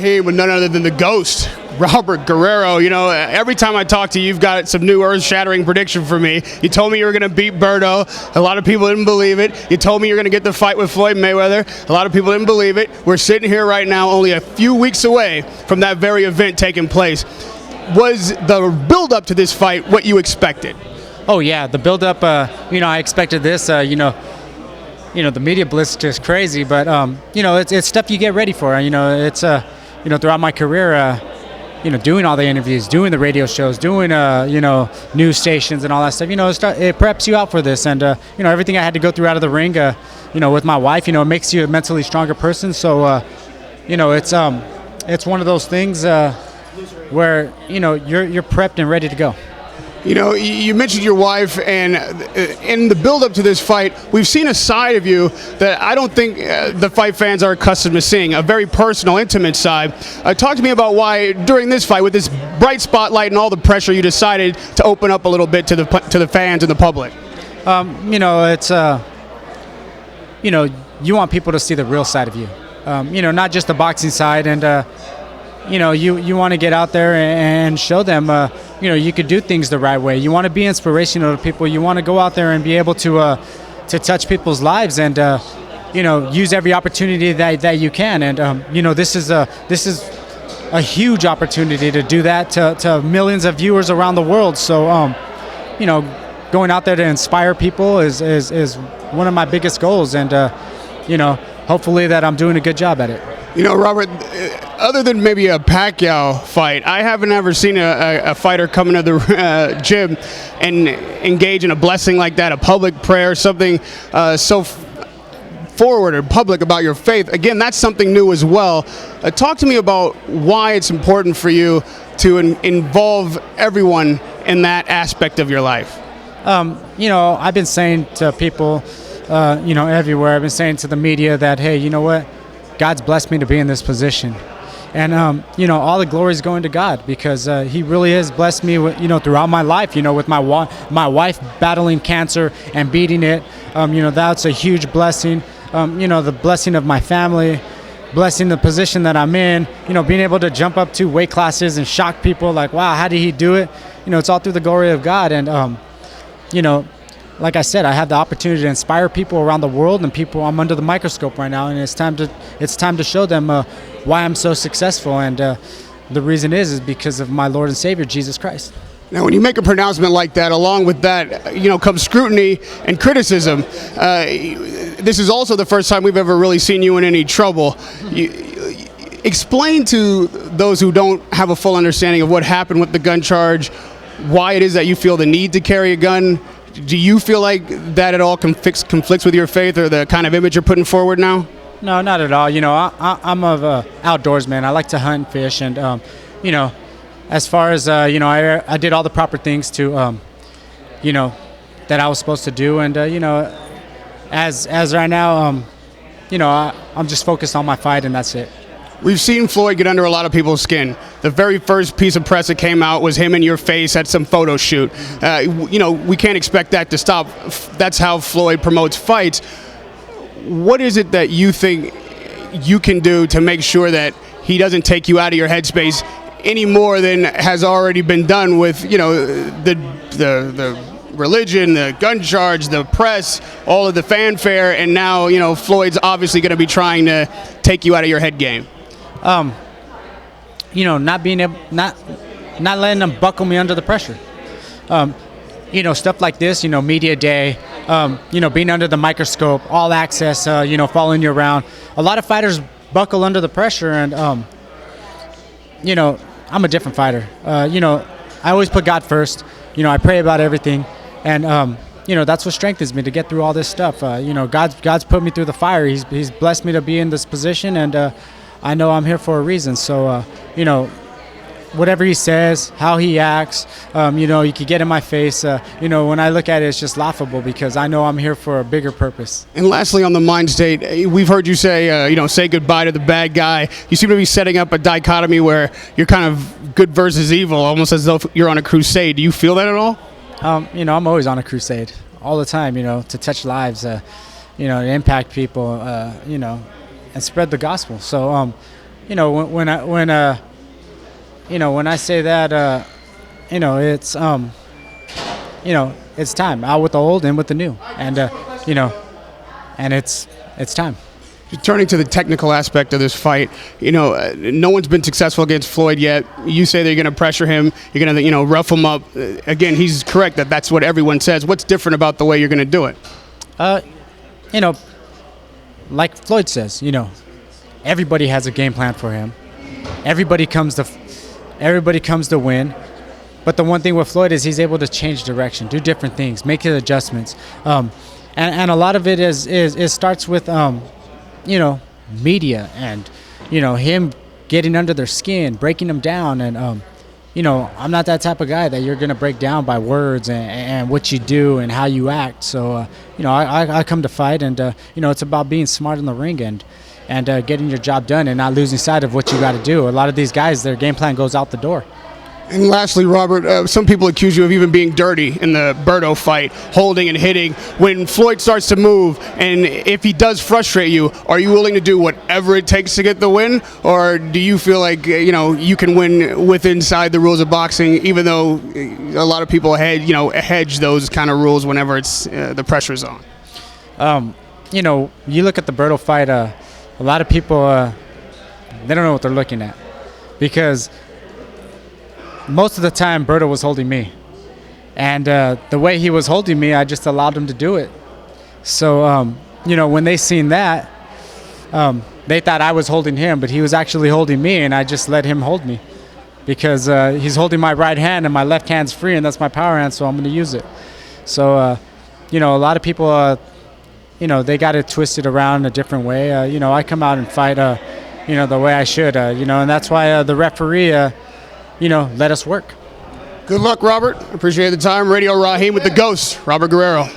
Hey, with none other than the ghost, Robert Guerrero. You know, every time I talk to you, you've got some new earth-shattering prediction for me. You told me you were going to beat Berto. A lot of people didn't believe it. You told me you were going to get the fight with Floyd Mayweather. A lot of people didn't believe it. We're sitting here right now, only a few weeks away from that very event taking place. Was the build-up to this fight what you expected? Oh yeah, the build-up. I expected this. The media blitz is just crazy, but it's stuff you get ready for. It's throughout my career, doing all the interviews, doing the radio shows, doing news stations and all that stuff. It preps you out for this, and everything I had to go through out of the ring, with my wife, it makes you a mentally stronger person. So, it's one of those things where you're prepped and ready to go. You mentioned your wife, and in the build-up to this fight, we've seen a side of you that I don't think the fight fans are accustomed to seeing, a very personal, intimate side. Talk to me about why, during this fight, with this bright spotlight and all the pressure, you decided to open up a little bit to the fans and the public. You want people to see the real side of you, not just the boxing side, and you want to get out there and show them, you could do things the right way. You want to be inspirational to people. You want to go out there and be able to touch people's lives and, use every opportunity that you can. And, this is a huge opportunity to do that to millions of viewers around the world. So, going out there to inspire people is one of my biggest goals. And, hopefully that I'm doing a good job at it. Robert, other than maybe a Pacquiao fight, I haven't ever seen a fighter come into the gym and engage in a blessing like that, a public prayer, something so forward or public about your faith. Again, that's something new as well. Talk to me about why it's important for you to involve everyone in that aspect of your life. I've been saying to people, everywhere, I've been saying to the media that, hey, you know what? God's blessed me to be in this position. And, all the glory is going to God because he really has blessed me with, throughout my life, with my wife battling cancer and beating it. That's a huge blessing. The blessing of my family, blessing the position that I'm in, being able to jump up 2 weight classes and shock people like, wow, how did he do it? It's all through the glory of God. And, like I said, I have the opportunity to inspire people around the world, and I'm under the microscope right now, and it's time to show them why I'm so successful, and the reason is because of my Lord and Savior Jesus Christ. Now, when you make a pronouncement like that, along with that, comes scrutiny and criticism. This is also the first time we've ever really seen you in any trouble. Explain to those who don't have a full understanding of what happened with the gun charge, why it is that you feel the need to carry a gun. Do you feel like that at all conflicts with your faith or the kind of image you're putting forward now? No, not at all. I'm of outdoors man. I like to hunt and fish, and as far as I did all the proper things to that I was supposed to do, and as right now I'm just focused on my fight, and that's it. We've seen Floyd get under a lot of people's skin. The very first piece of press that came out was him in your face at some photo shoot. We can't expect that to stop. That's how Floyd promotes fights. What is it that you think you can do to make sure that he doesn't take you out of your headspace any more than has already been done with, the religion, the gun charge, the press, all of the fanfare, and now, Floyd's obviously going to be trying to take you out of your head game? Not letting them buckle me under the pressure. Stuff like this, media day, being under the microscope, all access, following you around. A lot of fighters buckle under the pressure, and, I'm a different fighter. I always put God first. I pray about everything, and, that's what strengthens me to get through all this stuff. God's put me through the fire. He's blessed me to be in this position, and, I know I'm here for a reason. So, whatever he says, how he acts, you could get in my face. When I look at it, it's just laughable because I know I'm here for a bigger purpose. And lastly, on the mind state, we've heard you say, say goodbye to the bad guy. You seem to be setting up a dichotomy where you're kind of good versus evil, almost as though you're on a crusade. Do you feel that at all? I'm always on a crusade all the time, to touch lives, to impact people, and spread the gospel. So, when I say that, it's it's time, out with the old, in with the new, and and it's time. Turning to the technical aspect of this fight, no one's been successful against Floyd yet. You say that you're going to pressure him, you're going to, rough him up. Again, he's correct that that's what everyone says. What's different about the way you're going to do it? Like Floyd says, everybody has a game plan for him. Everybody comes to win. But the one thing with Floyd is he's able to change direction, do different things, make his adjustments. And a lot of it starts with media and him getting under their skin, breaking them down. And I'm not that type of guy that you're gonna break down by words and what you do and how you act. So I come to fight, and it's about being smart in the ring and getting your job done and not losing sight of what you got to do. A lot of these guys, their game plan goes out the door. And lastly, Robert, some people accuse you of even being dirty in the Berto fight, holding and hitting. When Floyd starts to move, and if he does frustrate you, are you willing to do whatever it takes to get the win? Or do you feel like, you can win inside the rules of boxing, even though a lot of people hedge those kind of rules whenever it's the pressure's on? You look at the Berto fight, a lot of people, they don't know what they're looking at, because most of the time Berto was holding me, and the way he was holding me, I just allowed him to do it. So when they seen that, they thought I was holding him, but he was actually holding me, and I just let him hold me, because he's holding my right hand and my left hand's free, and that's my power hand, so I'm going to use it. So a lot of people they got it twisted around a different way. I come out and fight the way I should, and that's why the referee let us work. Good luck, Robert. Appreciate the time. Radio Rahim with the Ghost, Robert Guerrero.